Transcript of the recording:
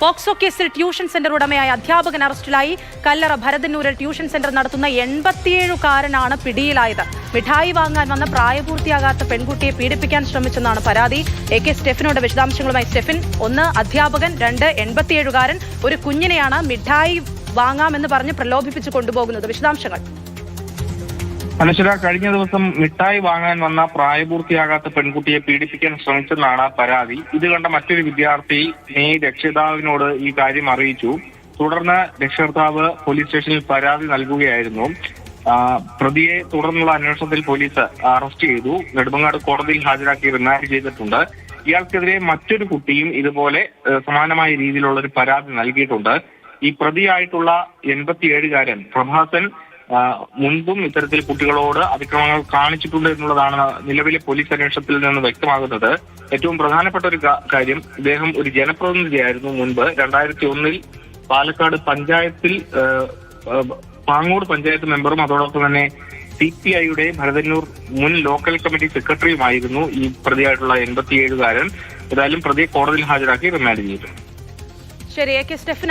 POCSO കേസിൽ tuition centre ഉടമയായ അധ്യാപകൻ അറസ്റ്റിലായി. കല്ലറ ഭരതന്നൂരിൽ ട്യൂഷൻ സെന്റർ നടത്തുന്ന 87-കാരനാണ് പിടിയിലായത്. മിഠായി വാങ്ങാൻ വന്ന പ്രായപൂർത്തിയാകാത്ത പെൺകുട്ടിയെ പീഡിപ്പിക്കാൻ ശ്രമിച്ചെന്നാണ് പരാതി. AK സ്റ്റെഫിനോട് വിശദാംശങ്ങളുമായി. സ്റ്റെഫിൻ, 1 അധ്യാപകൻ, 2 87-കാരൻ, ഒരു കുഞ്ഞിനെയാണ് മിഠായി വാങ്ങാമെന്ന് പറഞ്ഞ് പ്രലോഭിപ്പിച്ച് കൊണ്ടുപോകുന്നത്. വിശദാംശങ്ങൾ. അനശ്വര, കഴിഞ്ഞ ദിവസം മിഠായി വാങ്ങാൻ വന്ന പ്രായപൂർത്തിയാകാത്ത പെൺകുട്ടിയെ പീഡിപ്പിക്കാൻ ശ്രമിച്ചെന്നാണ് പരാതി. ഇത് കണ്ട മറ്റൊരു വിദ്യാർത്ഥി രക്ഷിതാവിനോട് ഈ കാര്യം അറിയിച്ചു. തുടർന്ന് രക്ഷകർത്താവ് പോലീസ് സ്റ്റേഷനിൽ പരാതി നൽകുകയായിരുന്നു. പ്രതിയെ തുടർന്നുള്ള അന്വേഷണത്തിൽ പോലീസ് അറസ്റ്റ് ചെയ്തു. നെടുമങ്ങാട് കോടതിയിൽ ഹാജരാക്കി റിമാൻഡ് ചെയ്തിട്ടുണ്ട്. ഇയാൾക്കെതിരെ മറ്റൊരു കുട്ടിയും ഇതുപോലെ സമാനമായ രീതിയിലുള്ള ഒരു പരാതി നൽകിയിട്ടുണ്ട്. ഈ പ്രതിയായിട്ടുള്ള 87-കാരൻ പ്രഭാസൻ മുൻപും ഇത്തരത്തിൽ കുട്ടികളോട് അതിക്രമങ്ങൾ കാണിച്ചിട്ടുണ്ട് എന്നുള്ളതാണ് നിലവിലെ പോലീസ് അന്വേഷണത്തിൽ നിന്ന് വ്യക്തമാകുന്നത്. ഏറ്റവും പ്രധാനപ്പെട്ട ഒരു കാര്യം, ഇദ്ദേഹം ഒരു ജനപ്രതിനിധിയായിരുന്നു മുൻപ്. 2001-ൽ പാലക്കാട് പഞ്ചായത്തിൽ പാങ്ങോട് പഞ്ചായത്ത് മെമ്പറും അതോടൊപ്പം തന്നെ CPIയുടെ ഭരതന്നൂർ മുൻ ലോക്കൽ കമ്മിറ്റി സെക്രട്ടറിയുമായിരുന്നു ഈ പ്രതിയായിട്ടുള്ള 87-കാരൻ. ഏതായാലും പ്രതിയെ കോടതിയിൽ ഹാജരാക്കി റിമാൻഡ് ചെയ്തു. ശരി, AK സ്റ്റെഫിൻ